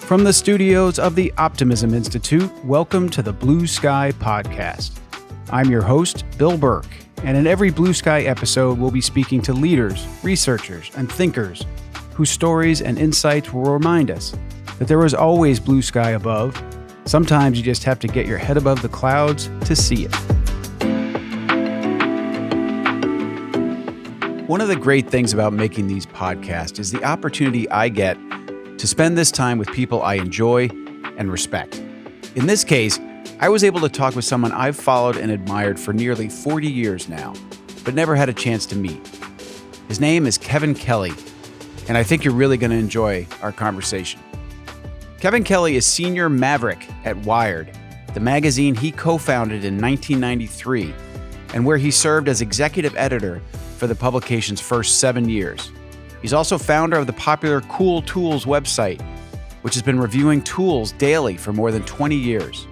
From the studios of the Optimism Institute, welcome to the Blue Sky Podcast. I'm your host, Bill Burke, and in every Blue Sky episode, we'll be speaking to leaders, researchers, and thinkers whose stories and insights will remind us that there is always blue sky above. Sometimes you just have to get your head above the clouds to see it. One of the great things about making these podcasts is the opportunity I get to spend this time with people I enjoy and respect. In this case, I was able to talk with someone I've followed and admired for nearly 40 years now, but never had a chance to meet. His name is Kevin Kelly, and I think you're really going to enjoy our conversation. Kevin Kelly is senior maverick at Wired, the magazine he co-founded in 1993, and where he served as executive editor for the publication's first 7 years. He's also founder of the popular Cool Tools website, which has been reviewing tools daily for more than 20 years.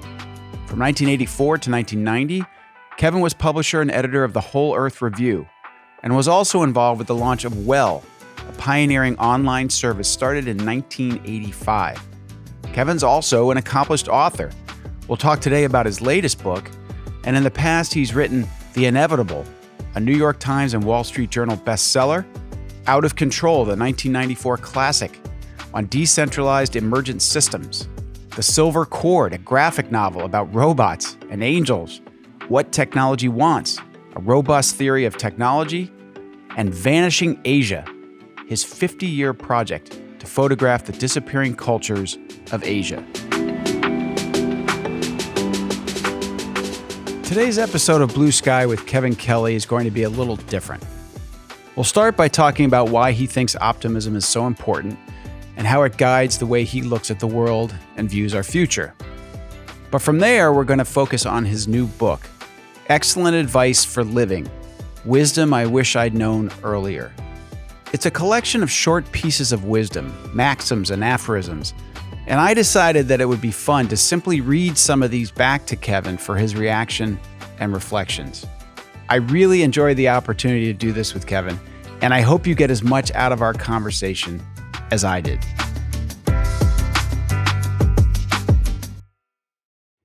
From 1984 to 1990, Kevin was publisher and editor of the Whole Earth Review, and was also involved with the launch of Well, a pioneering online service started in 1985. Kevin's also an accomplished author. We'll talk today about his latest book, and in the past he's written The Inevitable, a New York Times and Wall Street Journal bestseller, Out of Control, the 1994 classic on decentralized emergent systems, The Silver Cord, a graphic novel about robots and angels, What Technology Wants, a robust theory of technology, and Vanishing Asia, his 50-year project to photograph the disappearing cultures of Asia. Today's episode of Blue Sky with Kevin Kelly is going to be a little different. We'll start by talking about why he thinks optimism is so important and how it guides the way he looks at the world and views our future. But from there, we're going to focus on his new book, Excellent Advice for Living: Wisdom I Wish I'd Known Earlier. It's a collection of short pieces of wisdom, maxims, and aphorisms, and I decided that it would be fun to simply read some of these back to Kevin for his reaction and reflections. I really enjoyed the opportunity to do this with Kevin, and I hope you get as much out of our conversation as I did.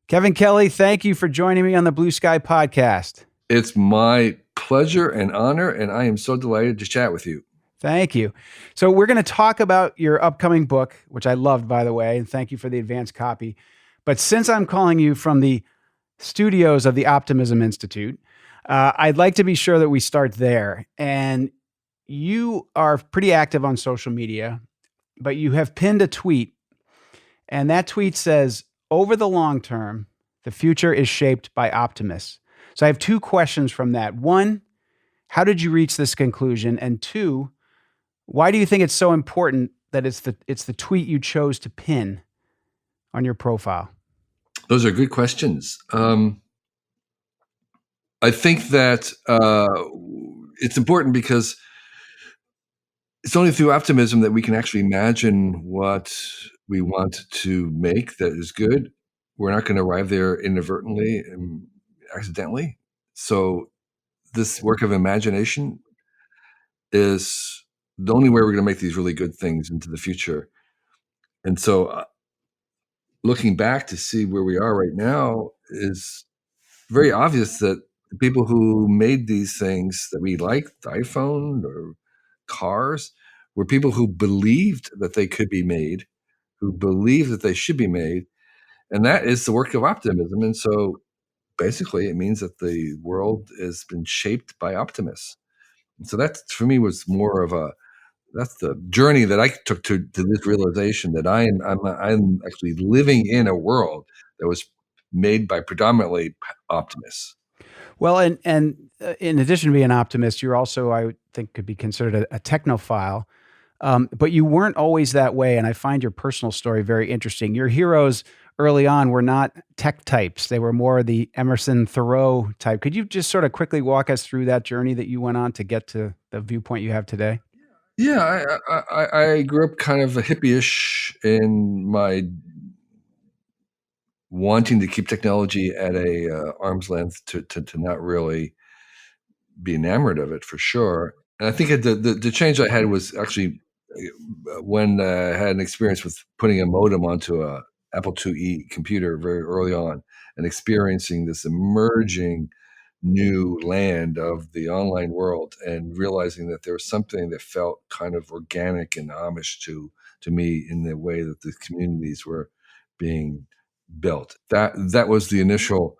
Kevin Kelly, thank you for joining me on the Blue Sky Podcast. It's my pleasure and honor, and I am so delighted to chat with you. Thank you. So we're going to talk about your upcoming book, which I loved, by the way, and thank you for the advance copy. But since I'm calling you from the studios of the Optimism Institute, I'd like to be sure that we start there. And you are pretty active on social media, but you have pinned a tweet, and that tweet says, "Over the long term, the future is shaped by optimists." So I have two questions from that. One, how did you reach this conclusion? And two, why do you think it's so important that it's the tweet you chose to pin on your profile? Those are good questions. I think that it's important because it's only through optimism that we can actually imagine what we want to make that is good. We're not going to arrive there inadvertently and accidentally. So this work of imagination is the only way we're going to make these really good things into the future. And so looking back to see where we are right now is very obvious that the people who made these things that we like, the iPhone or cars, were people who believed that they could be made, who believed that they should be made. And that is the work of optimism. And so basically it means that the world has been shaped by optimists. And so that for me was more of that's the journey that I took to this realization that I'm actually living in a world that was made by predominantly optimists. Well, and in addition to being an optimist, you're also, I would think, could be considered a technophile. But you weren't always that way, and I find your personal story very interesting. Your heroes early on were not tech types. They were more the Emerson Thoreau type. Could you just sort of quickly walk us through that journey that you went on to get to the viewpoint you have today? Yeah, I grew up kind of a hippie-ish in my wanting to keep technology at a arm's length to not really be enamored of it, for sure. And I think the change I had was actually when I had an experience with putting a modem onto a Apple IIe computer very early on and experiencing this emerging new land of the online world and realizing that there was something that felt kind of organic and Amish to me in the way that the communities were being built. That was the initial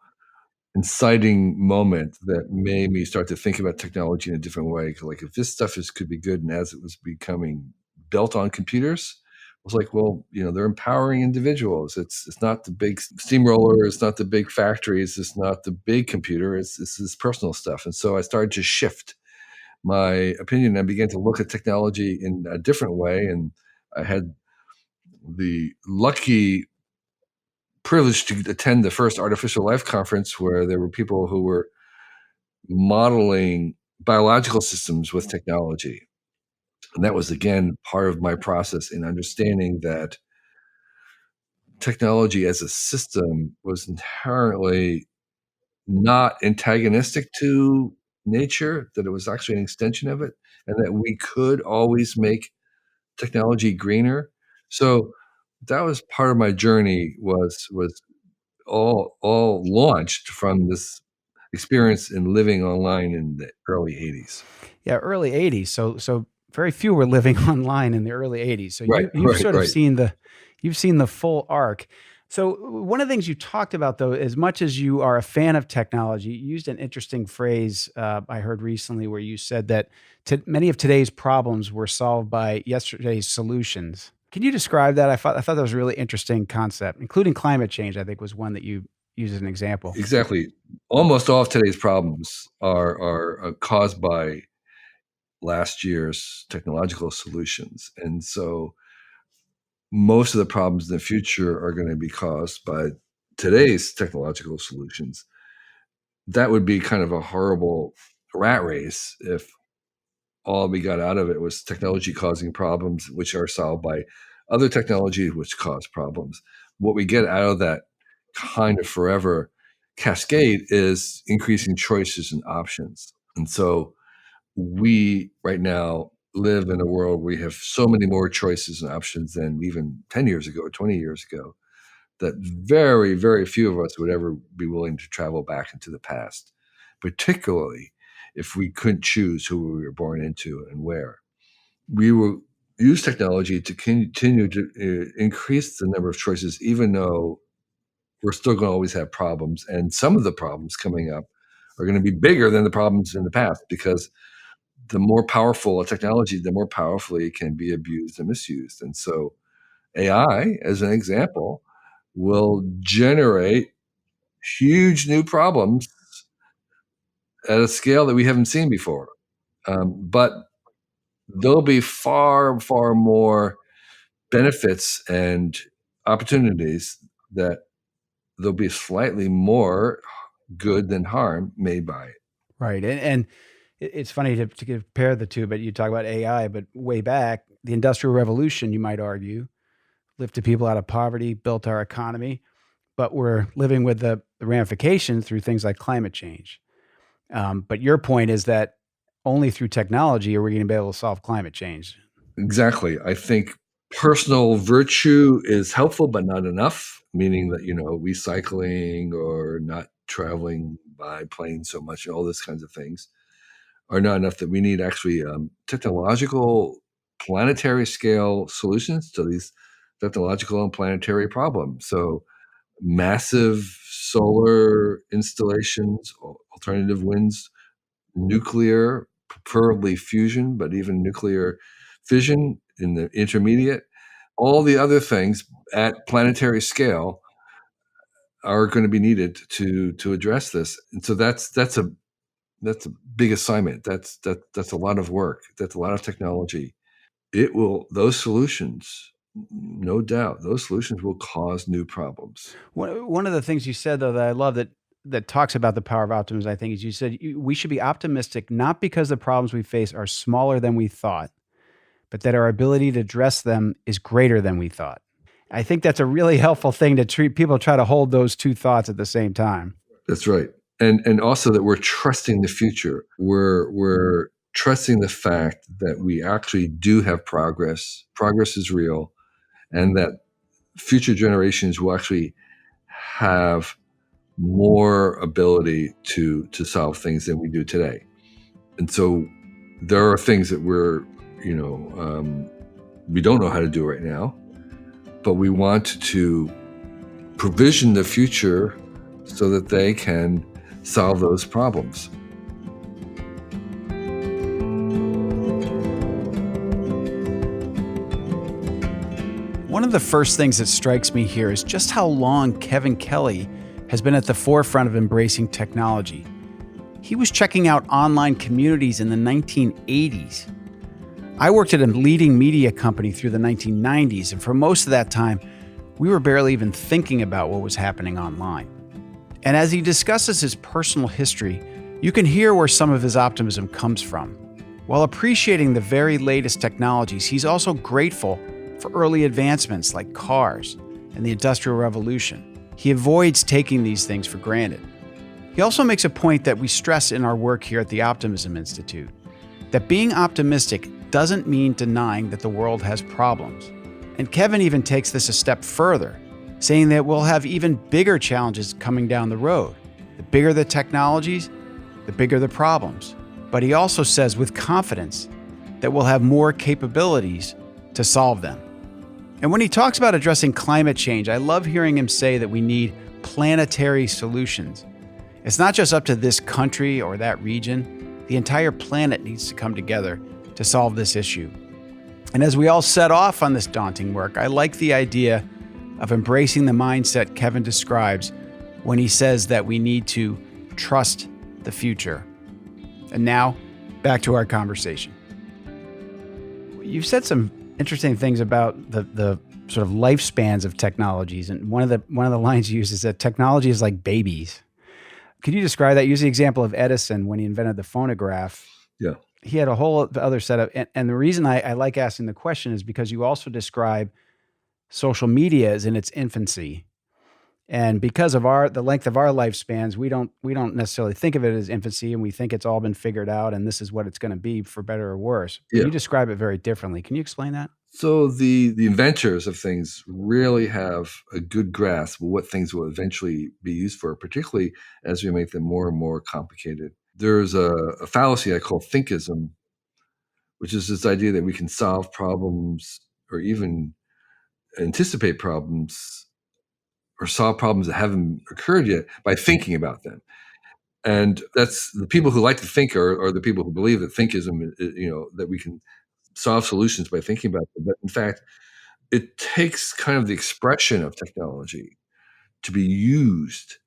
inciting moment that made me start to think about technology in a different way. Like, if this stuff could be good, and as it was becoming built on computers, I was like, well, they're empowering individuals. It's not the big steamroller, it's not the big factories, it's not the big computer. It's this personal stuff. And so I started to shift my opinion. I began to look at technology in a different way, and I had the lucky privilege to attend the first artificial life conference where there were people who were modeling biological systems with technology. And that was, again, part of my process in understanding that technology as a system was inherently not antagonistic to nature, that it was actually an extension of it, and that we could always make technology greener. So that was part of my journey, was all launched from this experience in living online in the early 80s. Yeah, early 80s. So very few were living online in the early 80s. So Right, you've right, sort of right. seen the full arc. So one of the things you talked about, though, as much as you are a fan of technology, you used an interesting phrase I heard recently where you said that many of today's problems were solved by yesterday's solutions. Can you describe that? I thought that was a really interesting concept, including climate change. I think was one that you used as an example. Exactly. Almost all of today's problems are caused by last year's technological solutions. And so most of the problems in the future are going to be caused by today's technological solutions. That would be kind of a horrible rat race if all we got out of it was technology causing problems, which are solved by other technology, which cause problems. What we get out of that kind of forever cascade is increasing choices and options. And so we right now live in a world where we have so many more choices and options than even 10 years ago or 20 years ago, that very, very few of us would ever be willing to travel back into the past, particularly if we couldn't choose who we were born into and where. We will use technology to continue to increase the number of choices, even though we're still going to always have problems. And some of the problems coming up are going to be bigger than the problems in the past, because the more powerful a technology, the more powerfully it can be abused and misused. And so AI, as an example, will generate huge new problems at a scale that we haven't seen before. But there'll be far, far more benefits and opportunities, that there'll be slightly more good than harm made by it. Right. And it's funny to compare the two, but you talk about AI, but way back, the Industrial Revolution, you might argue, lifted people out of poverty, built our economy, but we're living with the ramifications through things like climate change. But your point is that only through technology are we going to be able to solve climate change. Exactly. I think personal virtue is helpful, but not enough, meaning that, recycling or not traveling by plane so much, all those kinds of things are not enough. That we need actually technological planetary scale solutions to these technological and planetary problems. So massive solar installations, alternative winds, nuclear, preferably fusion, but even nuclear fission in the intermediate. All the other things at planetary scale are going to be needed to address this. And so that's a big assignment. That's a lot of work. That's a lot of technology. Those solutions, no doubt, those solutions will cause new problems. One of the things you said, though, that I love that talks about the power of optimism, I think, is you said we should be optimistic not because the problems we face are smaller than we thought, but that our ability to address them is greater than we thought. I think that's a really helpful thing to treat people try to hold those two thoughts at the same time. That's right. And also that we're trusting the future. We're trusting the fact that we actually do have progress is real, and that future generations will actually have more ability to solve things than we do today. And so there are things that you know, we don't know how to do right now, but we want to provision the future so that they can solve those problems. One of the first things that strikes me here is just how long Kevin Kelly has been at the forefront of embracing technology. He was checking out online communities in the 1980s. I worked at a leading media company through the 1990s, and for most of that time, we were barely even thinking about what was happening online. And as he discusses his personal history, you can hear where some of his optimism comes from. While appreciating the very latest technologies, he's also grateful for early advancements like cars and the Industrial Revolution. He avoids taking these things for granted. He also makes a point that we stress in our work here at the Optimism Institute, that being optimistic doesn't mean denying that the world has problems. And Kevin even takes this a step further, saying that we'll have even bigger challenges coming down the road. The bigger the technologies, the bigger the problems. But he also says with confidence that we'll have more capabilities to solve them. And when he talks about addressing climate change, I love hearing him say that we need planetary solutions. It's not just up to this country or that region. The entire planet needs to come together to solve this issue. And as we all set off on this daunting work, I like the idea of embracing the mindset Kevin describes when he says that we need to trust the future. And now, back to our conversation. You've said some interesting things about the sort of lifespans of technologies, and one of the lines you use is that technology is like babies. Could you describe that? Use the example of Edison when he invented the phonograph. Yeah. He had a whole other set of, and the reason I like asking the question is because you also describe social media as in its infancy. And because of the length of our lifespans, we don't necessarily think of it as infancy, and we think it's all been figured out and this is what it's going to be for better or worse. But Yeah. you describe it very differently. Can you explain that? So the inventors of things really have a good grasp of what things will eventually be used for, particularly as we make them more and more complicated. There's a fallacy I call thinkism, which is this idea that we can solve problems or even anticipate problems or solve problems that haven't occurred yet by thinking about them. And that's the people who like to think are the people who believe that thinkism, that we can solve solutions by thinking about them. But in fact, it takes kind of the expression of technology to be used.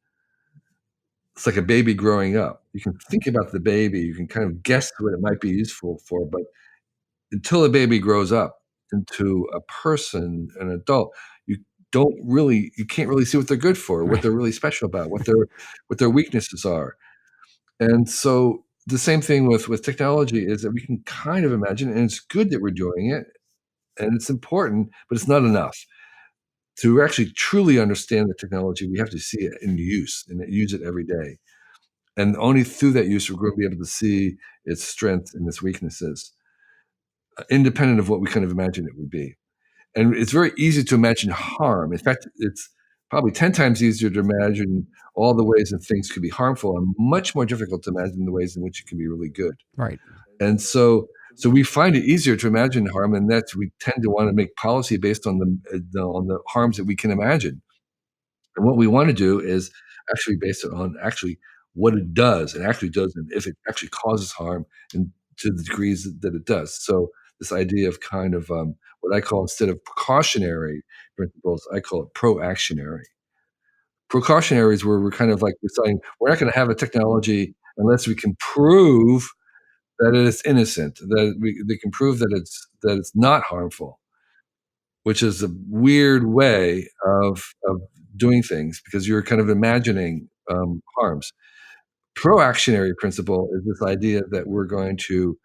It's like a baby growing up. You can think about the baby, you can kind of guess what it might be useful for, but until the baby grows up into a person, an adult, you can't really see what they're good for, what Right. they're really special about, what their weaknesses are. And so the same thing with technology is that we can kind of imagine, and it's good that we're doing it, and it's important, but it's not enough. To actually truly understand the technology, we have to see it in use and use it every day. And only through that use, we're going to be able to see its strengths and its weaknesses, independent of what we kind of imagine it would be. And it's very easy to imagine harm. In fact, it's probably 10 times easier to imagine all the ways that things could be harmful and much more difficult to imagine the ways in which it can be really good. Right. And so we find it easier to imagine harm, and that's we tend to want to make policy based on the harms that we can imagine. And what we want to do is actually base it on actually what it does and actually does, and if it actually causes harm and to the degrees that it does. So this idea of kind of what I call, instead of precautionary principles, I call it proactionary. Precautionary is where we're kind of like we're saying we're not going to have a technology unless we can prove that it is innocent, that they can prove that it's not harmful, which is a weird way of doing things because you're kind of imagining harms. Proactionary principle is this idea that we're going to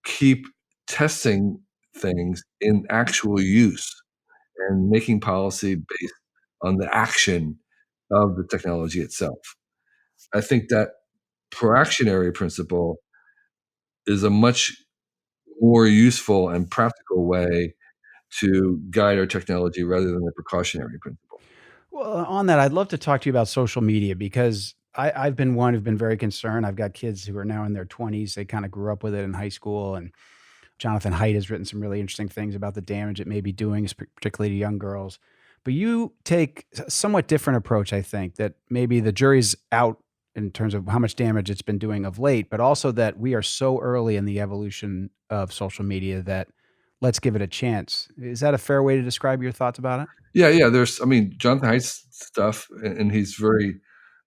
keep testing things in actual use and making policy based on the action of the technology itself. I think that proactionary principle is a much more useful and practical way to guide our technology rather than the precautionary principle. Well, on that, I'd love to talk to you about social media because I've been one who've been very concerned. I've got kids who are now in their 20s. They kind of grew up with it in high school. And Jonathan Haidt has written some really interesting things about the damage it may be doing, particularly to young girls. But you take a somewhat different approach, I think, that maybe the jury's out in terms of how much damage it's been doing of late, but also that we are so early in the evolution of social media that let's give it a chance. Is that a fair way to describe your thoughts about it? Yeah, yeah. I mean, Jonathan Haidt's stuff, and he's very.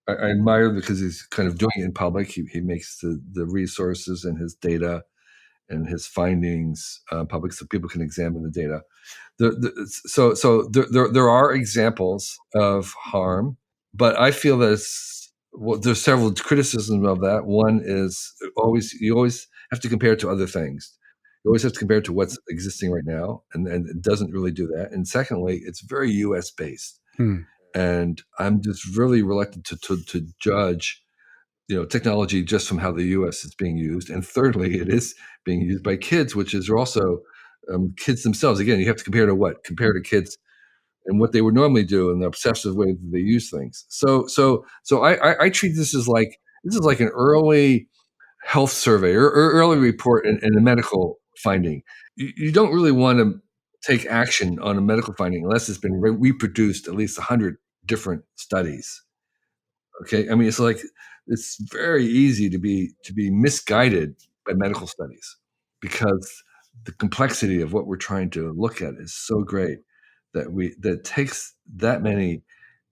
I admire because he's kind of doing it in public. He makes the resources and his data and his findings public, so people can examine the data. There are examples of harm, but I feel that there's several criticisms of that. One is you always have to compare it to other things. You always have to compare it to what's existing right now, and it doesn't really do that. And secondly, it's very U.S. based, Hmm. and I'm just really reluctant to judge technology just from how the U.S. is being used. And thirdly, it is being used by kids, which is also kids themselves. Again, you have to compare to what? Compare to kids and what they would normally do and the obsessive way that they use things. So I treat this is like an early health survey or early report in a medical finding. You don't really want to take action on a medical finding unless it's been reproduced at least 100 different studies. Okay, I mean, it's very easy to be misguided by medical studies because the complexity of what we're trying to look at is so great that takes that many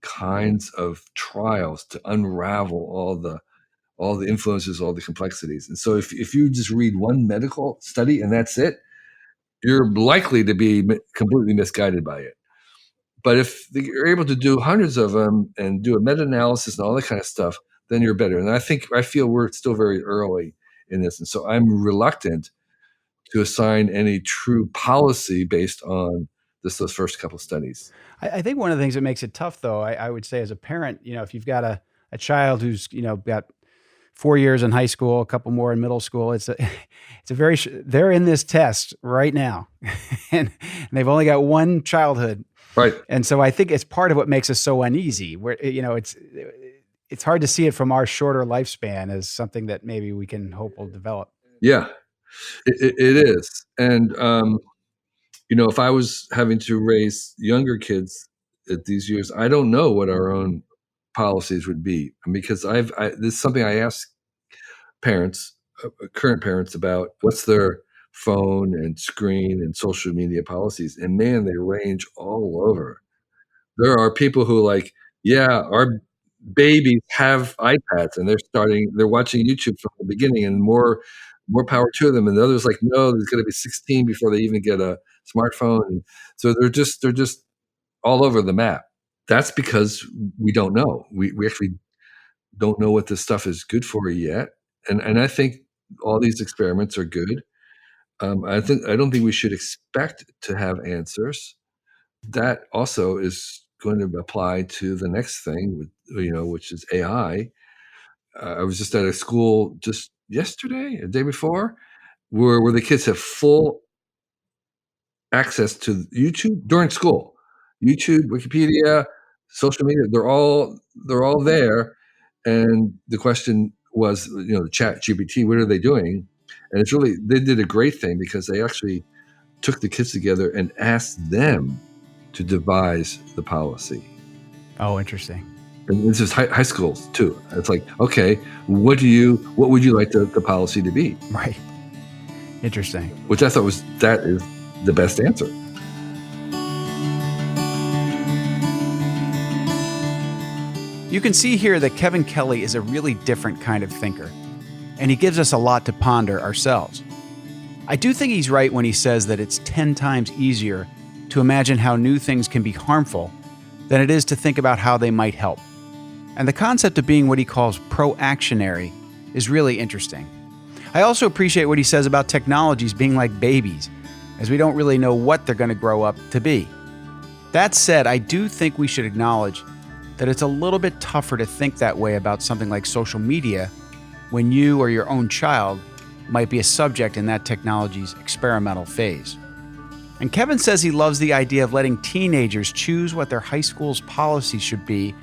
kinds of trials to unravel all the influences, all the complexities. And so if you just read one medical study and that's it, you're likely to be completely misguided by it. But if you're able to do hundreds of them and do a meta-analysis and all that kind of stuff, then you're better. And I feel we're still very early in this. And so I'm reluctant to assign any true policy based on those first couple studies. I think one of the things that makes it tough, though, I would say as a parent, if you've got a child who's, got 4 years in high school, a couple more in middle school, it's a very, they're in this test right now and they've only got one childhood. Right. And so I think it's part of what makes us so uneasy where, it's hard to see it from our shorter lifespan as something that maybe we can hope will develop. Yeah, it is. And, if I was having to raise younger kids at these years, I don't know what our own policies would be because this is something I ask parents, current parents, about what's their phone and screen and social media policies. And man, they range all over. There are people who yeah, our babies have iPads and they're watching YouTube from the beginning and more power to them. And the others no, there's going to be 16 before they even get a smartphone. And so they're just all over the map. That's because we don't know. We actually don't know what this stuff is good for yet. And I think all these experiments are good. I don't think we should expect to have answers. That also is going to apply to the next thing, which is AI. I was just at a school just yesterday, a day before, where the kids have full access to YouTube during school. YouTube, Wikipedia, social media, they're all there. And the question was, the Chat GPT, what are they doing? And they did a great thing because they actually took the kids together and asked them to devise the policy. Oh, interesting. And this is high schools too. It's okay, what would you like the policy to be? Right. Interesting. Which I thought that is the best answer. You can see here that Kevin Kelly is a really different kind of thinker, and he gives us a lot to ponder ourselves. I do think he's right when he says that it's 10 times easier to imagine how new things can be harmful than it is to think about how they might help. And the concept of being what he calls pro-actionary is really interesting. I also appreciate what he says about technologies being like babies, as we don't really know what they're going to grow up to be. That said, I do think we should acknowledge that it's a little bit tougher to think that way about something like social media when you or your own child might be a subject in that technology's experimental phase. And Kevin says he loves the idea of letting teenagers choose what their high school's policy should be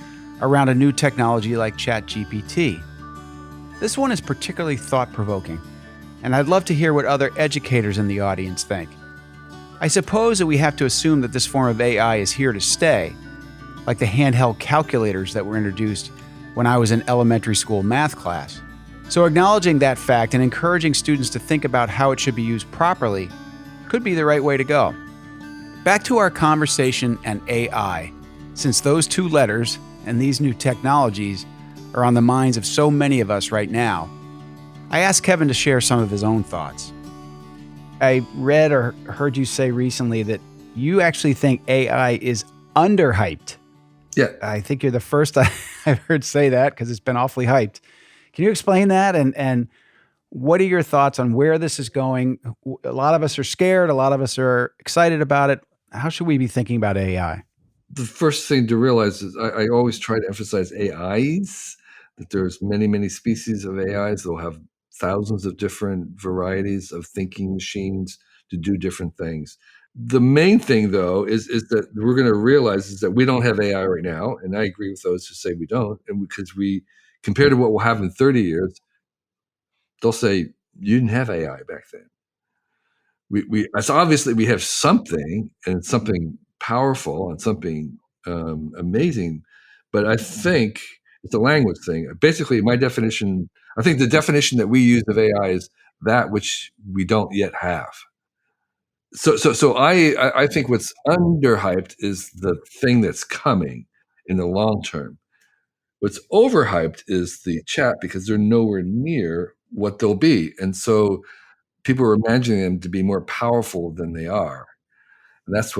around a new technology like ChatGPT. This one is particularly thought-provoking, and I'd love to hear what other educators in the audience think. I suppose that we have to assume that this form of AI is here to stay, like the handheld calculators that were introduced when I was in elementary school math class. So acknowledging that fact and encouraging students to think about how it should be used properly could be the right way to go. Back to our conversation and AI. Since those two letters and these new technologies are on the minds of so many of us right now, I asked Kevin to share some of his own thoughts. I read or heard you say recently that you actually think AI is underhyped. Yeah. I think you're the first I've heard say that because it's been awfully hyped. Can you explain that? And what are your thoughts on where this is going? A lot of us are scared. A lot of us are excited about it. How should we be thinking about AI? The first thing to realize is I always try to emphasize AIs, that there's many, many species of AIs. They'll have thousands of different varieties of thinking machines to do different things. The main thing, though, is that we're going to realize is that we don't have AI right now, and I agree with those who say we don't, and because we, compared to what we'll have in 30 years, they'll say, you didn't have AI back then. So obviously we have something, and something powerful and something amazing, but I think it's a language thing. Basically, my definition, I think the definition that we use of AI is that which we don't yet have. So I think what's underhyped is the thing that's coming in the long term. What's overhyped is the chat because they're nowhere near what they'll be. And so people are imagining them to be more powerful than they are. And that's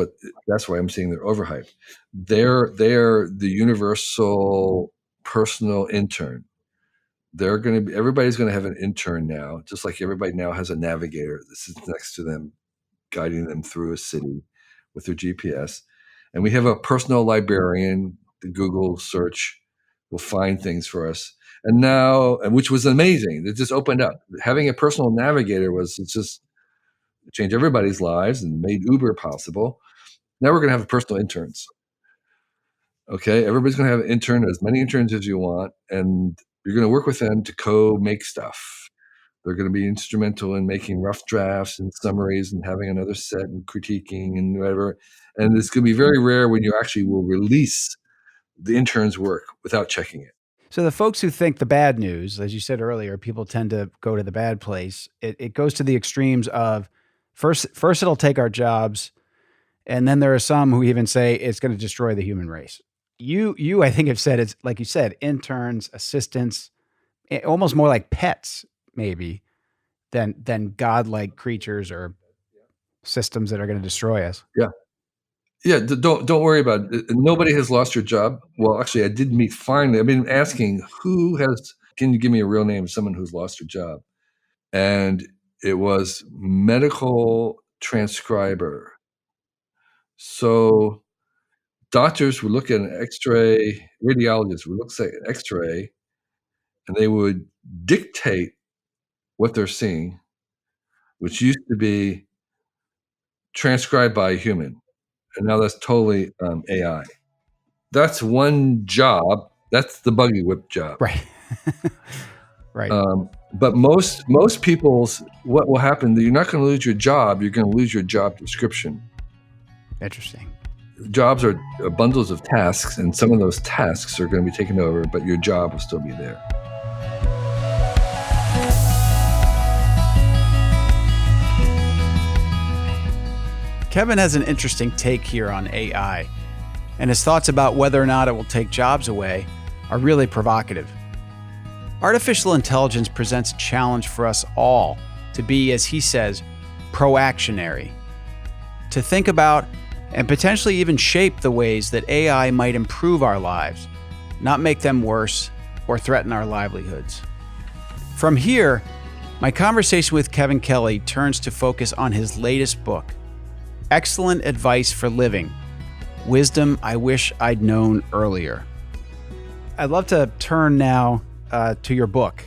why I'm saying they're overhyped. They're the universal personal intern. Everybody's going to have an intern now, just like everybody now has a navigator that sits next to them, guiding them through a city with their GPS. And we have a personal librarian. The Google search will find things for us. And now, which was amazing. It just opened up. Having a personal navigator just changed everybody's lives and made Uber possible. Now we're going to have personal interns. Okay, everybody's going to have an intern, as many interns as you want, and you're going to work with them to make stuff. They're going to be instrumental in making rough drafts and summaries and having another set and critiquing and whatever. And it's going to be very rare when you actually will release the intern's work without checking it. So the folks who think the bad news, as you said earlier, people tend to go to the bad place. It goes to the extremes of first it'll take our jobs, and then there are some who even say it's going to destroy the human race. You I think have said it's like you said, interns, assistants, almost more like pets maybe than godlike creatures or systems that are going to destroy us. Yeah, don't worry about it. Nobody has lost your job. Well, actually, I did meet finally. I've been asking can you give me a real name of someone who's lost your job? And it was medical transcriber. So doctors would look at an x-ray, radiologists would look at an x-ray, and they would dictate what they're seeing, which used to be transcribed by a human. And now that's totally AI. That's one job. That's the buggy whip job. Right. Right. But most people's, what will happen, you're not going to lose your job. You're going to lose your job description. Interesting. Jobs are bundles of tasks, and some of those tasks are going to be taken over, but your job will still be there. Kevin has an interesting take here on AI, and his thoughts about whether or not it will take jobs away are really provocative. Artificial intelligence presents a challenge for us all to be, as he says, proactionary, to think about and potentially even shape the ways that AI might improve our lives, not make them worse or threaten our livelihoods. From here, my conversation with Kevin Kelly turns to focus on his latest book, Excellent Advice for Living: Wisdom I Wish I'd Known Earlier. I'd love to turn now to your book.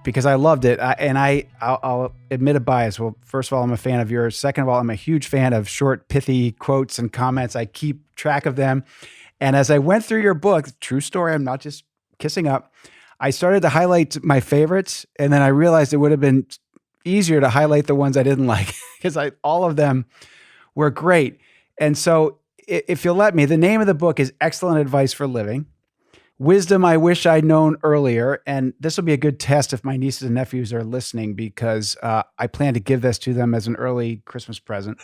because I loved it. I'll admit a bias. Well, first of all, I'm a fan of yours. Second of all, I'm a huge fan of short, pithy quotes and comments. I keep track of them. And as I went through your book, true story, I'm not just kissing up, I started to highlight my favorites. And then I realized it would have been easier to highlight the ones I didn't like because all of them were great. And so if you'll let me, the name of the book is Excellent Advice for Living. Wisdom I wish I'd known earlier. And this will be a good test if my nieces and nephews are listening, because I plan to give this to them as an early Christmas present.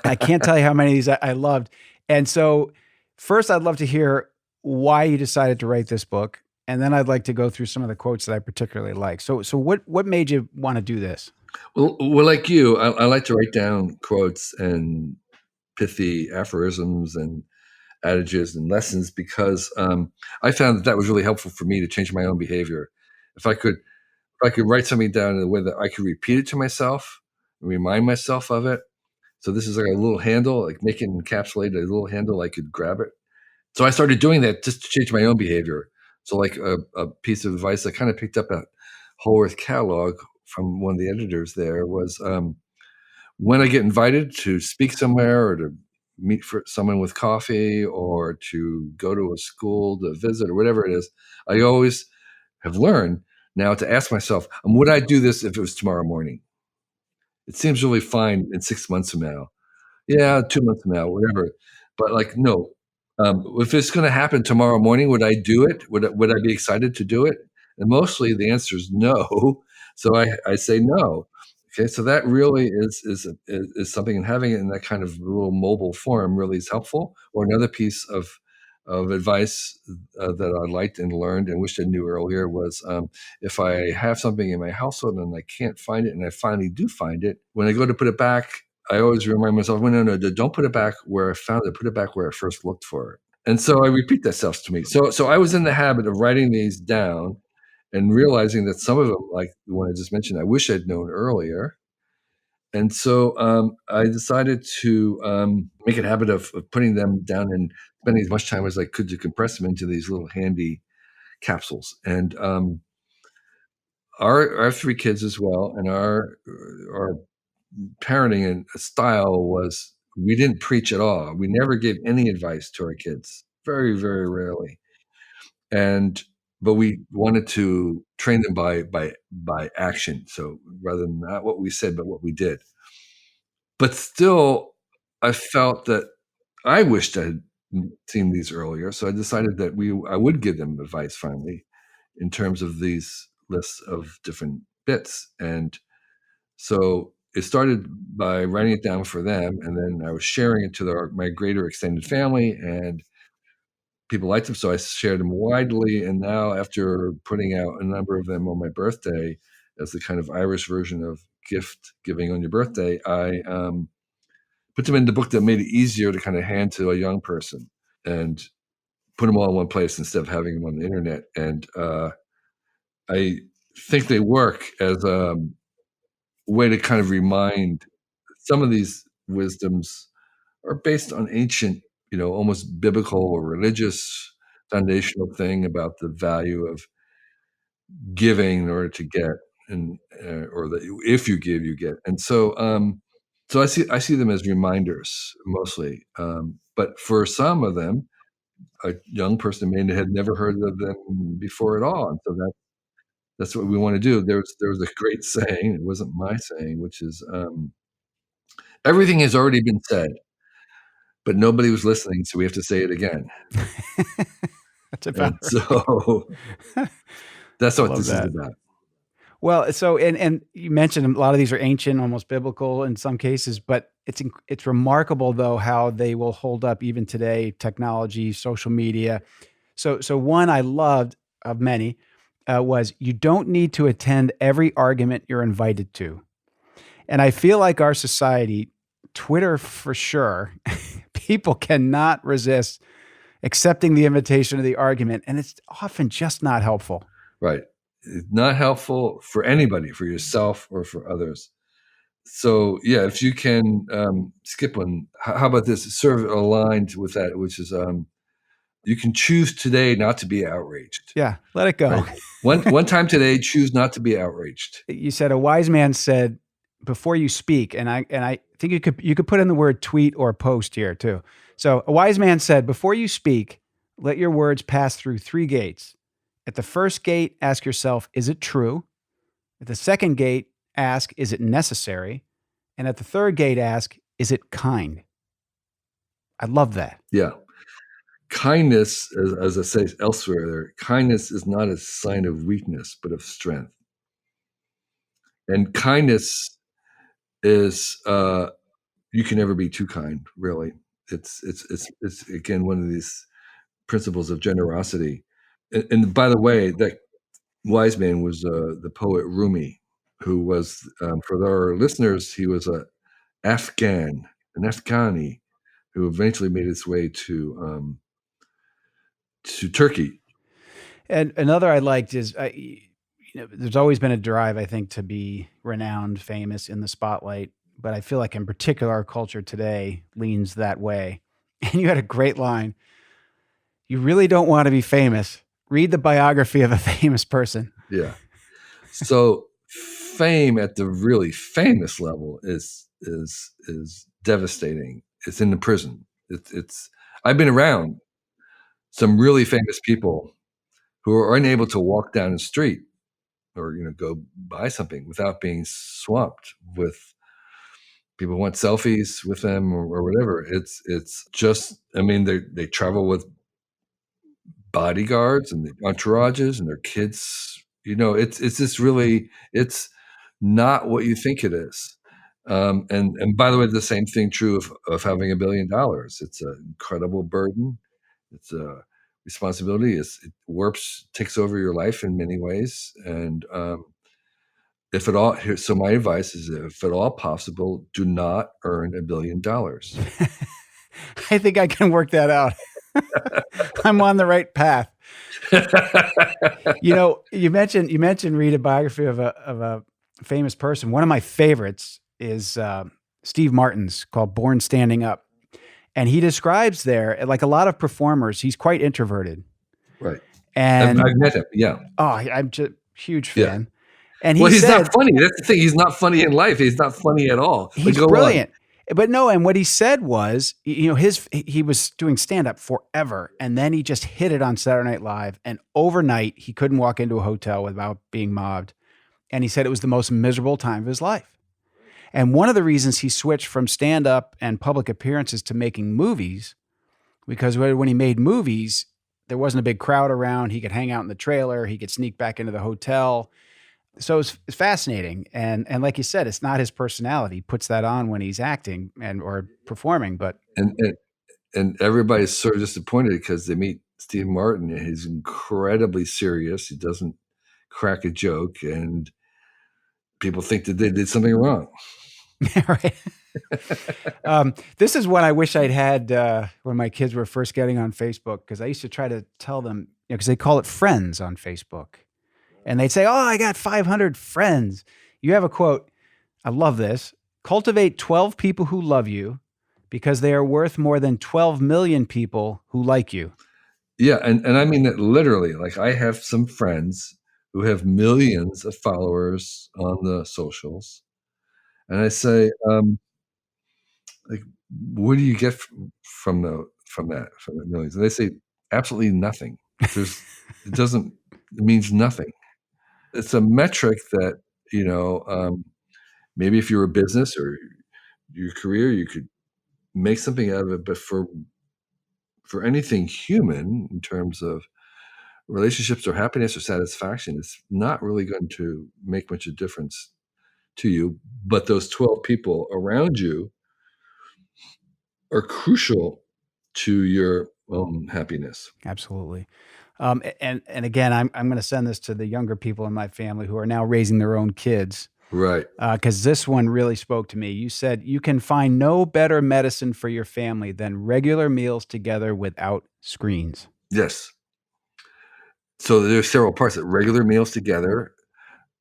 I can't tell you how many of these I loved. And so first, I'd love to hear why you decided to write this book. And then I'd like to go through some of the quotes that I particularly like. So what made you want to do this? Well, like you, I like to write down quotes and pithy aphorisms and adages and lessons because I found that was really helpful for me to change my own behavior. If I could write something down in a way that I could repeat it to myself and remind myself of it. So this is like a little handle, like make it encapsulate a little handle, I could grab it. So I started doing that just to change my own behavior. So like a piece of advice I kind of picked up at Whole catalog from one of the editors there was when I get invited to speak somewhere or to meet for someone with coffee or to go to a school to visit or whatever it is, I always have learned now to ask myself, would I do this if it was tomorrow morning? It seems really fine in 6 months from now. Yeah, 2 months from now, whatever. But like, no, if it's gonna happen tomorrow morning, would I do it? Would I be excited to do it? And mostly the answer is no. So I say no. Okay, so that really is something, and having it in that kind of little mobile form really is helpful. Or another piece of advice that I liked and learned and wished I knew earlier was if I have something in my household and I can't find it, and I finally do find it, when I go to put it back, I always remind myself, well, no, don't put it back where I found it. Put it back where I first looked for it. And so I repeat that stuff to me. So I was in the habit of writing these down and realizing that some of them, like the one I just mentioned, I wish I'd known earlier. And so I decided to make it a habit of putting them down and spending as much time as I could to compress them into these little handy capsules. And our three kids as well, and our parenting and style was we didn't preach at all. We never gave any advice to our kids, very, very rarely. And but we wanted to train them by action. So rather than not what we said, but what we did. But still, I felt that I wished I had seen these earlier. So I decided that I would give them advice finally in terms of these lists of different bits. And so it started by writing it down for them, and then I was sharing it to my greater extended family, and people liked them, so I shared them widely. And now, after putting out a number of them on my birthday as the kind of Irish version of gift giving on your birthday, I put them in the book that made it easier to kind of hand to a young person and put them all in one place instead of having them on the internet. And I think they work as a way to kind of remind some of these wisdoms are based on ancient, almost biblical or religious foundational thing about the value of giving in order to get, and or that if you give, you get. And so I see them as reminders mostly. But for some of them, a young person may have never heard of them before at all, and so that's what we want to do. There was a great saying. It wasn't my saying, which is everything has already been said, but nobody was listening, so we have to say it again. That's about And right. so that's I what love this is that. about. Well, so and you mentioned a lot of these are ancient, almost biblical in some cases, but it's remarkable though how they will hold up even today. Technology, social media. So one I loved of many was you don't need to attend every argument you're invited to, and I feel like our society, Twitter for sure, people cannot resist accepting the invitation of the argument, and it's often just not helpful. Right. It's not helpful for anybody, for yourself or for others. So yeah, if you can skip one, how about this? Sort of aligned with that, which is You can choose today not to be outraged. Yeah, let it go. Right? One time today, choose not to be outraged. You said a wise man said, "Before you speak," and I think you could put in the word tweet or post here too. So a wise man said, "Before you speak, let your words pass through three gates. At the first gate, ask yourself, is it true? At the second gate, ask, is it necessary? And at the third gate, ask, is it kind?" I love that. Yeah. Kindness, as I say elsewhere there, kindness is not a sign of weakness, but of strength. And kindness is, you can never be too kind, really. It's again, one of these principles of generosity. And by the way, that wise man was, the poet Rumi, who was, for our listeners, he was an Afghani, who eventually made his way to Turkey. And another I liked is, there's always been a drive, I think, to be renowned, famous, in the spotlight. But I feel like in particular, our culture today leans that way. And you had a great line. You really don't want to be famous. Read the biography of a famous person. Yeah. So fame at the really famous level is devastating. It's in the prison. It's I've been around some really famous people who are unable to walk down the street or go buy something without being swamped with people who want selfies with them or whatever. It's just, I mean, they travel with bodyguards and the entourages and their kids. It's just really, it's not what you think it is. And by the way, the same thing true of having $1 billion. It's an incredible burden. It's a responsibility. It takes over your life in many ways. And if at all, so my advice is, if at all possible, do not earn $1 billion. I think I can work that out. I'm on the right path. You mentioned read a biography of a famous person. One of my favorites is Steve Martin's, called Born Standing Up. And he describes there, like a lot of performers, he's quite introverted. Right. And I've met him. Yeah. Oh, I'm just a huge Yeah. fan. And Well, he's said, not funny. That's the thing. He's not funny in life. He's not funny at all. He's brilliant. But no, and what he said was, he was doing stand-up forever, and then he just hit it on Saturday Night Live, and overnight he couldn't walk into a hotel without being mobbed. And he said it was the most miserable time of his life. And one of the reasons he switched from stand-up and public appearances to making movies, because when he made movies, there wasn't a big crowd around. He could hang out in the trailer. He could sneak back into the hotel. So it's fascinating. And like you said, it's not his personality. He puts that on when he's acting or performing. But and everybody's sort of disappointed because they meet Steve Martin and he's incredibly serious. He doesn't crack a joke, and people think that they did something wrong. Right. This is what I wish I'd had when my kids were first getting on Facebook, because I used to try to tell them, because they call it friends on Facebook. And they'd say, "Oh, I got 500 friends." You have a quote. I love this. "Cultivate 12 people who love you, because they are worth more than 12 million people who like you." Yeah. And I mean that literally. Like, I have some friends who have millions of followers on the socials. And I say, like, what do you get from that millions? And they say, absolutely nothing. It means nothing. It's a metric that, maybe if you're a business or your career, you could make something out of it. But for anything human, in terms of relationships or happiness or satisfaction, it's not really going to make much of a difference to you. But those 12 people around you are crucial to your own happiness. Absolutely. And again, I'm going to send this to the younger people in my family who are now raising their own kids. Right. Because this one really spoke to me. You said, "You can find no better medicine for your family than regular meals together without screens." Yes. So there's several parts: that regular meals together,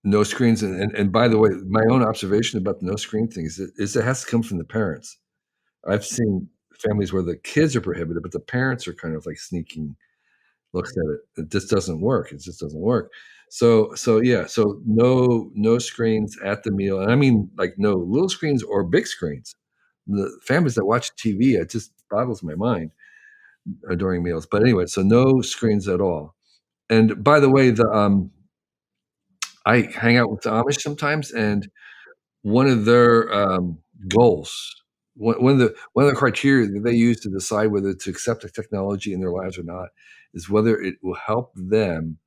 no screens. And by the way, my own observation about the no screen thing is it has to come from the parents. I've seen families where the kids are prohibited, but the parents are kind of like sneaking looks at it. It just doesn't work. It just doesn't work. So yeah. So no screens at the meal, and I mean like no little screens or big screens. The families that watch TV, it just boggles my mind during meals. But anyway, so no screens at all. And by the way, I hang out with the Amish sometimes, and one of their goals, one of the criteria that they use to decide whether to accept the technology in their lives or not, is whether it will help them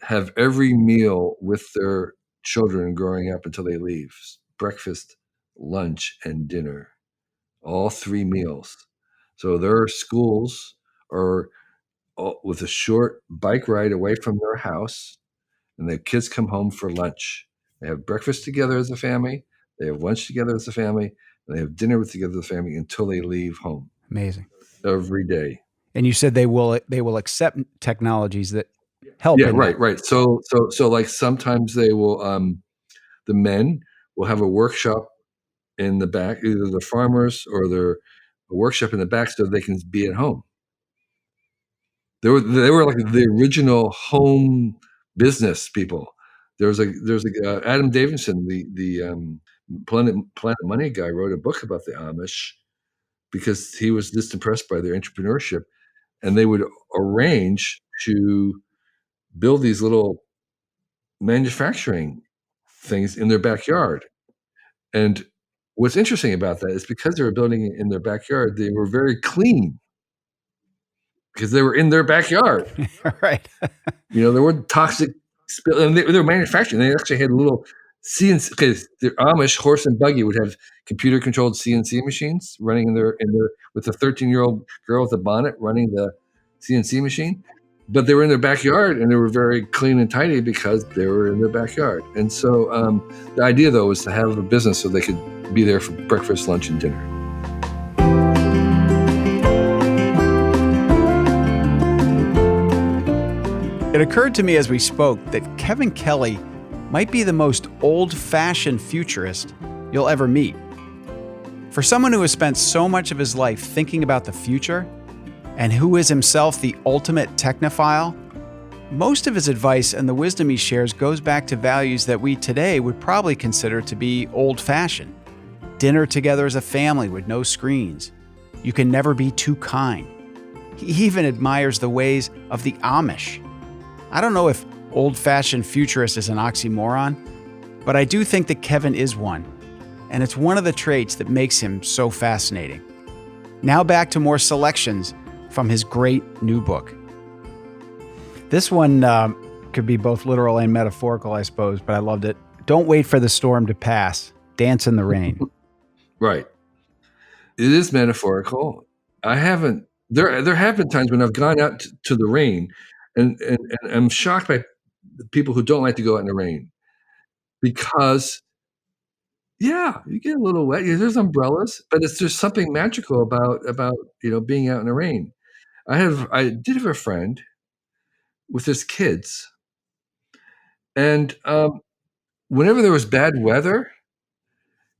have every meal with their children growing up until they leave: breakfast, lunch, and dinner, all 3 meals. So their schools are with a short bike ride away from their house, and the kids come home for lunch. They have breakfast together as a family, they have lunch together as a family, and they have dinner together as a family until they leave home Amazing. every day. And you said they will accept technologies that help Yeah, in that. right. So like sometimes they will, the men will have a workshop in the back, either the farmers or their a workshop in the back so they can be at home. They were like the original home business people. There's a Adam Davidson, the Planet Money guy, wrote a book about the Amish because he was just impressed by their entrepreneurship, and they would arrange to build these little manufacturing things in their backyard. And what's interesting about that is because they were building it in their backyard, they were very clean because they were in their backyard. Right. There weren't toxic spill, and they were manufacturing. They actually had little CNC, because the Amish horse and buggy would have computer controlled CNC machines running in their with a 13-year-old girl with a bonnet running the CNC machine. But they were in their backyard, and they were very clean and tidy because they were in their backyard. And so the idea, though, was to have a business so they could be there for breakfast, lunch, and dinner. It occurred to me as we spoke that Kevin Kelly might be the most old-fashioned futurist you'll ever meet. For someone who has spent so much of his life thinking about the future and who is himself the ultimate technophile, most of his advice and the wisdom he shares goes back to values that we today would probably consider to be old-fashioned. Dinner together as a family with no screens. You can never be too kind. He even admires the ways of the Amish. I don't know if old-fashioned futurist is an oxymoron, but I do think that Kevin is one, and it's one of the traits that makes him so fascinating. Now back to more selections from his great new book. This one could be both literal and metaphorical, I suppose, but I loved it. Don't wait for the storm to pass. Dance in the rain. Right. It is metaphorical. There have been times when I've gone out to the rain, and I'm shocked by the people who don't like to go out in the rain because, yeah, you get a little wet. Yeah, there's umbrellas, but there's something magical about being out in the rain. I did have a friend with his kids, and whenever there was bad weather,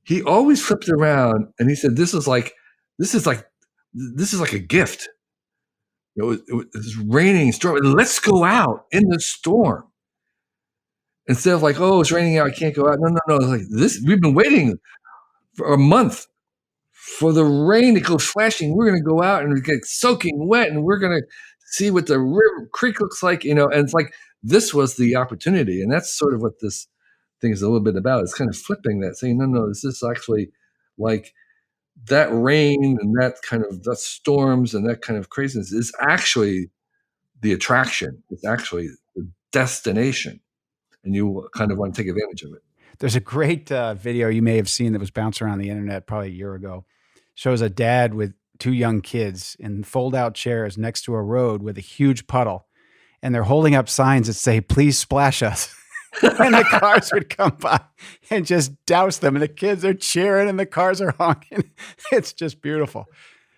he always flipped around and he said, this is like a gift. It's raining, storm. Let's go out in the storm." Instead of like, "Oh, it's raining out, I can't go out." No. It's like this. We've been waiting for a month for the rain to go flashing. We're going to go out and get soaking wet, and we're going to see what the creek looks like. And it's like this was the opportunity, and that's sort of what this thing is a little bit about. It's kind of flipping that, saying, "No, this is actually like that rain and that storms and that kind of craziness is actually the attraction. It's actually the destination, and you kind of want to take advantage of it." There's a great video you may have seen that was bouncing around the internet probably a year ago. Shows a dad with 2 young kids in fold-out chairs next to a road with a huge puddle, and they're holding up signs that say, "Please splash us." And the cars would come by and just douse them, and the kids are cheering and the cars are honking. It's just beautiful.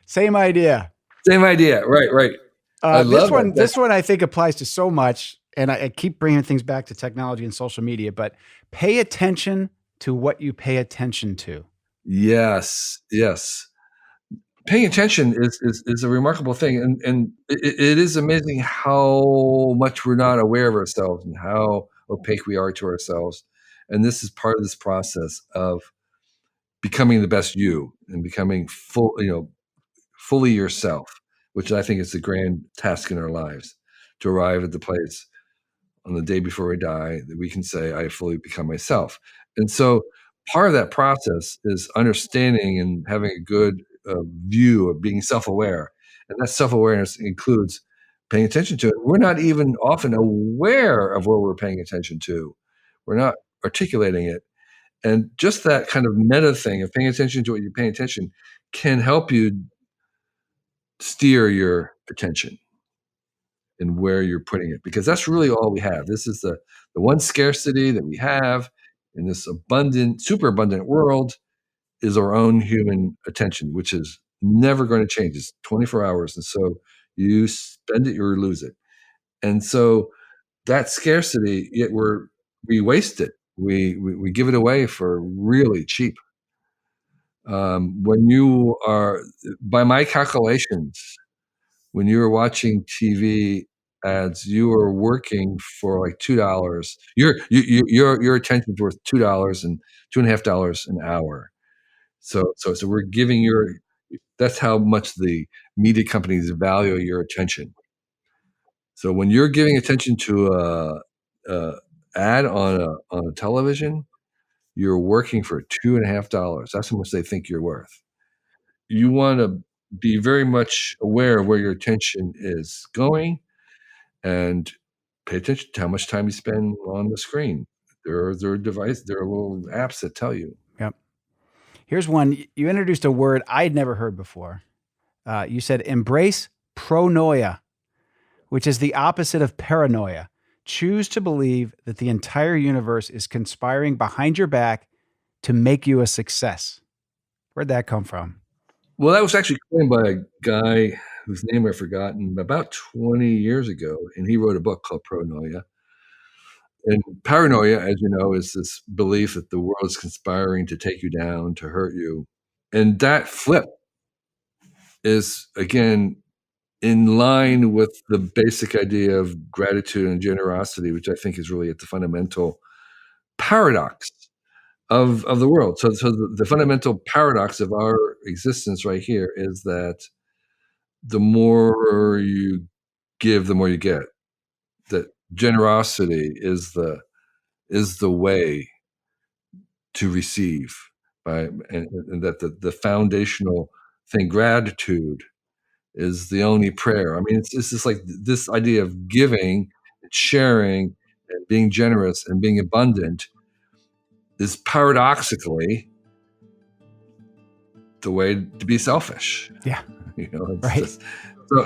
Same idea. Same idea. Right. I love that. This one I think applies to so much, and I keep bringing things back to technology and social media, but pay attention to what you pay attention to. Yes. paying attention is a remarkable thing, and it is amazing how much we're not aware of ourselves and how opaque we are to ourselves. And this is part of this process of becoming the best you and becoming fully yourself, which I think is the grand task in our lives, to arrive at the place on the day before we die that we can say, I fully become myself. And so part of that process is understanding and having a good view of being self aware. And that self awareness includes paying attention to it. We're not even often aware of what we're paying attention to, we're not articulating it. And just that kind of meta thing of paying attention to what you're paying attention can help you steer your attention and where you're putting it, because that's really all we have. This is the one scarcity that we have in this abundant, super abundant world, is our own human attention, which is never going to change. It's 24 hours. And so you spend it or lose it. And so that scarcity, yet we waste it. We give it away for really cheap. When you are, by my calculations, when you're watching TV ads, you are working for like $2. Your attention's worth $2 and $2.50 an hour. So we're giving that's how much the media companies value your attention. So when you're giving attention to a ad on a television, you're working for $2.50. That's how much they think you're worth. You want to be very much aware of where your attention is going, and pay attention to how much time you spend on the screen. There are little apps that tell you. Yep. Here's one. You introduced a word I'd never heard before. You said embrace pronoia, which is the opposite of paranoia. Choose to believe that the entire universe is conspiring behind your back to make you a success. Where'd that come from? Well, that was actually coined by a guy whose name I've forgotten about 20 years ago, and he wrote a book called Pronoia. And paranoia, as you know, is this belief that the world is conspiring to take you down, to hurt you. And that flip is, again, in line with the basic idea of gratitude and generosity, which I think is really at the fundamental paradox of the world. So the fundamental paradox of our existence right here is that the more you give, the more you get. That generosity is the way to receive, and that the foundational thing, gratitude, is the only prayer. I mean, it's just like this idea of giving, and sharing, and being generous and being abundant is paradoxically the way to be selfish. Yeah. It's Right.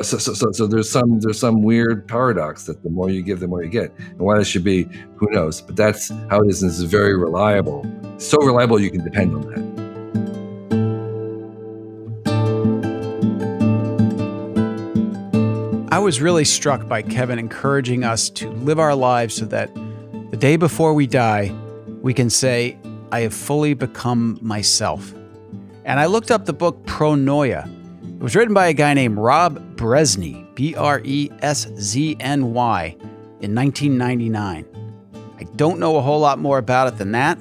just, so there's some weird paradox that the more you give, the more you get. And why that should be, who knows? But that's how it is, and it's very reliable. So reliable you can depend on that. I was really struck by Kevin encouraging us to live our lives so that the day before we die, we can say, I have fully become myself. And I looked up the book Pronoia. It was written by a guy named Rob Bresny, Breszny, in 1999. I don't know a whole lot more about it than that,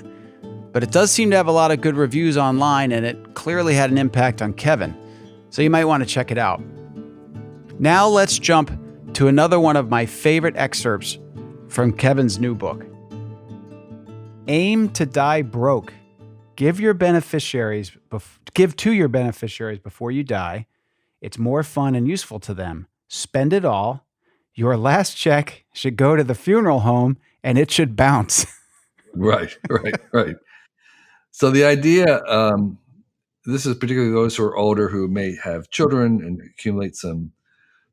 but it does seem to have a lot of good reviews online, and it clearly had an impact on Kevin. So you might want to check it out. Now let's jump to another one of my favorite excerpts from Kevin's new book. Aim to die broke. Give to your beneficiaries before you die. It's more fun and useful to them. Spend it all. Your last check should go to the funeral home and it should bounce. Right. So the idea, this is particularly those who are older who may have children and accumulate something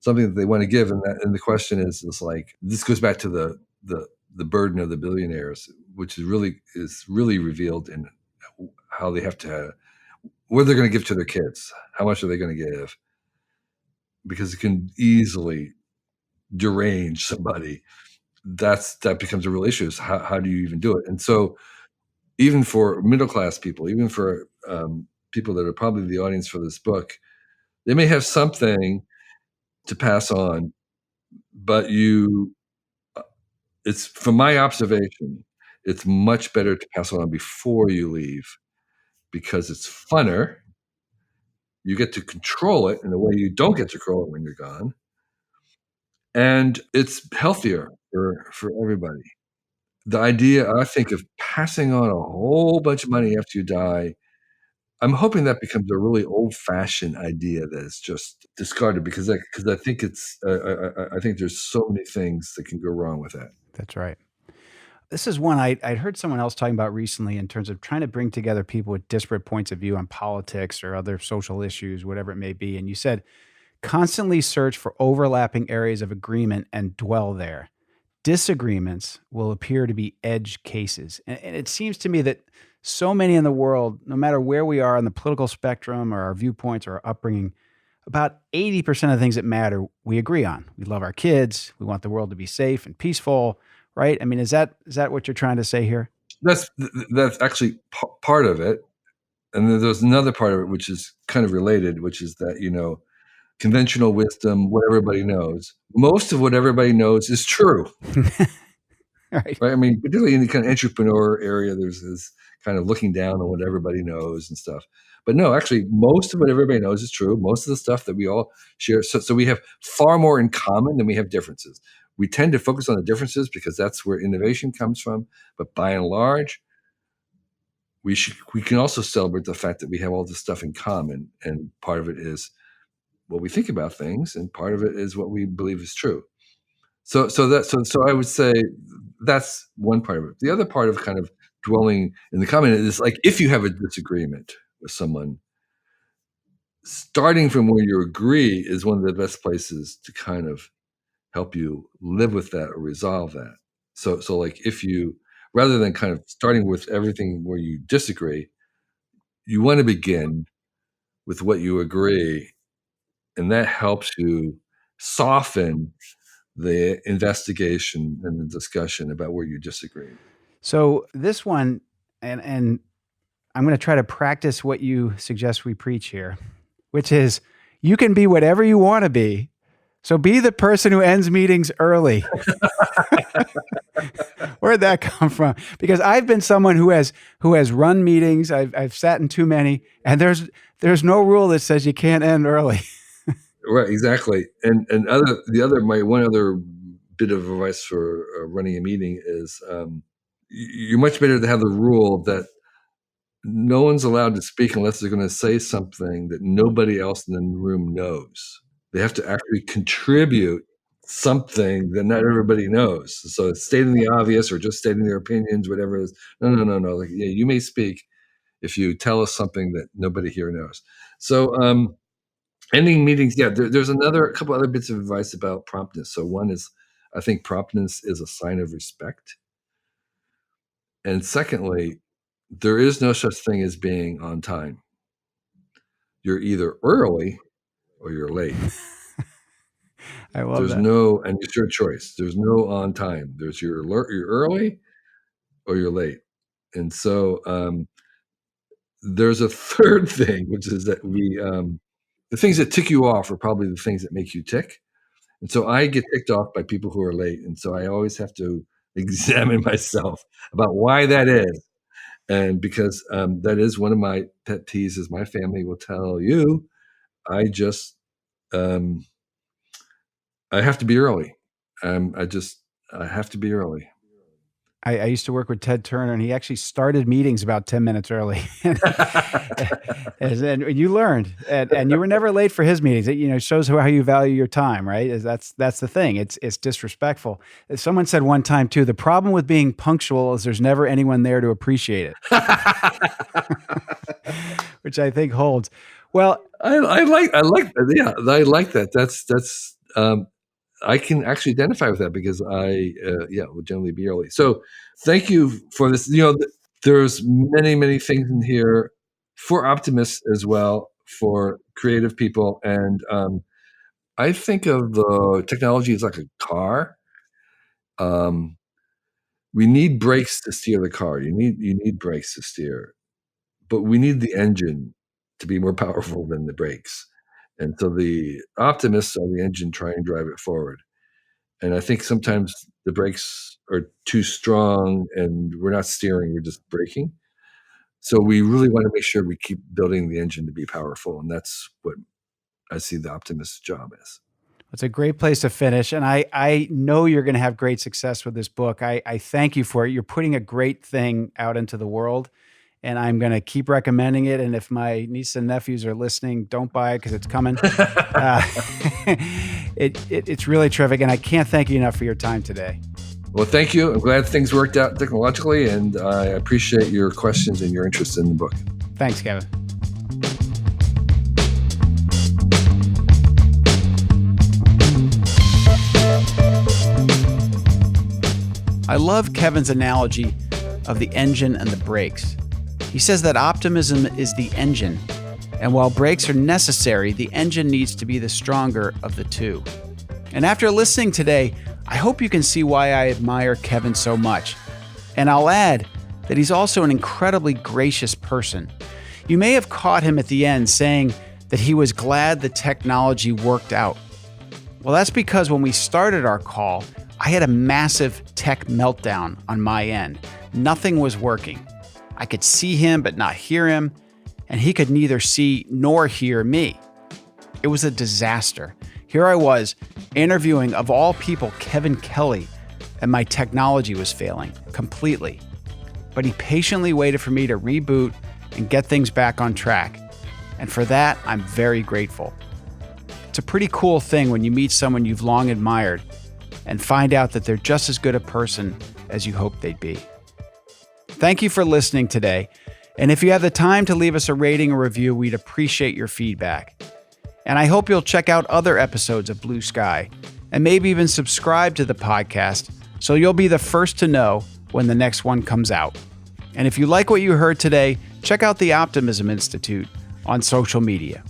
that they want to give, and the question is like, this goes back to the burden of the billionaires, which is really revealed in how they have to, what they're going to give to their kids, how much are they going to give, because it can easily derange somebody. That becomes a real issue. Is how do you even do it? And so even for middle class people, even for people that are probably the audience for this book, They may have something to pass on, but it's from my observation, it's much better to pass it on before you leave because it's funner. You get to control it in a way you don't get to control it when you're gone, and it's healthier for everybody. The idea, I think, of passing on a whole bunch of money after you die, I'm hoping that becomes a really old-fashioned idea that is just discarded because I think I think there's so many things that can go wrong with that. That's right. This is one I'd heard someone else talking about recently in terms of trying to bring together people with disparate points of view on politics or other social issues, whatever it may be. And you said, constantly search for overlapping areas of agreement and dwell there. Disagreements will appear to be edge cases. And it seems to me that so many in the world, no matter where we are on the political spectrum or our viewpoints or our upbringing, about 80% of the things that matter, we agree on. We love our kids. We want the world to be safe and peaceful, right? I mean, is that what you're trying to say here? That's actually part of it, and then there's another part of it which is kind of related, which is that, conventional wisdom, what everybody knows. Most of what everybody knows is true, Right. right? I mean, particularly in the kind of entrepreneur area, there's this kind of looking down on what everybody knows and stuff. But no, actually, most of what everybody knows is true. Most of the stuff that we all share. So we have far more in common than we have differences. We tend to focus on the differences because that's where innovation comes from. But by and large, we can also celebrate the fact that we have all this stuff in common, and part of it is what we think about things, and part of it is what we believe is true. So I would say that's one part of it. The other part of kind of dwelling in the common is like if you have a disagreement with someone, starting from where you agree is one of the best places to kind of help you live with that or resolve that. So like if you rather than kind of starting with everything where you disagree, you want to begin with what you agree, and that helps you soften the investigation and the discussion about where you disagree. So this one, and I'm going to try to practice what you suggest we preach here, which is you can be whatever you want to be. So be the person who ends meetings early. Where'd that come from? Because I've been someone who has run meetings. I've sat in too many, and there's no rule that says you can't end early. Right, exactly. And my one other bit of advice for running a meeting is you're much better to have the rule that no one's allowed to speak unless they're going to say something that nobody else in the room knows. They have to actually contribute something that not everybody knows. So it's stating the obvious or just stating their opinions, whatever it is. No. Like, yeah, you may speak if you tell us something that nobody here knows. So ending meetings, yeah, there's a couple other bits of advice about promptness. So one is I think promptness is a sign of respect. And secondly, there is no such thing as being on time. You're either early or you're late. I love that. And it's your choice. There's no on time. You're early or you're late. And so there's a third thing, which is that the things that tick you off are probably the things that make you tick. And so I get ticked off by people who are late. And so I always have to examine myself about why that is. And because that is one of my pet peeves, as my family will tell you, I just um, I have to be early. I have to be early. I used to work with Ted Turner, and he actually started meetings about 10 minutes early. And you learned, and you were never late for his meetings. It shows how you value your time, right? That's the thing. It's disrespectful. Someone said one time too, the problem with being punctual is there's never anyone there to appreciate it, which I think holds. Well, I like that. Yeah, I like that. That's I can actually identify with that because I will generally be early. So thank you for this. There's many things in here for optimists as well, for creative people, and I think of the technology as like a car. Um, we need brakes to steer the car. You need brakes to steer, but we need the engine to be more powerful than the brakes. And so the optimists are the engine trying to drive it forward. And I think sometimes the brakes are too strong and we're not steering, we're just braking. So we really want to make sure we keep building the engine to be powerful. And that's what I see the optimist's job as. It's a great place to finish. And I know you're going to have great success with this book. I thank you for it. You're putting a great thing out into the world, and I'm going to keep recommending it. And if my nieces and nephews are listening, don't buy it because it's coming. It's really terrific. And I can't thank you enough for your time today. Well, thank you. I'm glad things worked out technologically, and I appreciate your questions and your interest in the book. Thanks, Kevin. I love Kevin's analogy of the engine and the brakes. He says that optimism is the engine, and while brakes are necessary, the engine needs to be the stronger of the two. And after listening today, I hope you can see why I admire Kevin so much. And I'll add that he's also an incredibly gracious person. You may have caught him at the end saying that he was glad the technology worked out. Well, that's because when we started our call, I had a massive tech meltdown on my end. Nothing was working. I could see him but not hear him, and he could neither see nor hear me. It was a disaster. Here I was, interviewing, of all people, Kevin Kelly, and my technology was failing completely. But he patiently waited for me to reboot and get things back on track. And for that, I'm very grateful. It's a pretty cool thing when you meet someone you've long admired and find out that they're just as good a person as you hoped they'd be. Thank you for listening today. And if you have the time to leave us a rating or review, we'd appreciate your feedback. And I hope you'll check out other episodes of Blue Sky and maybe even subscribe to the podcast so you'll be the first to know when the next one comes out. And if you like what you heard today, check out the Optimism Institute on social media.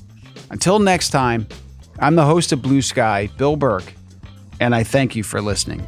Until next time, I'm the host of Blue Sky, Bill Burke, and I thank you for listening.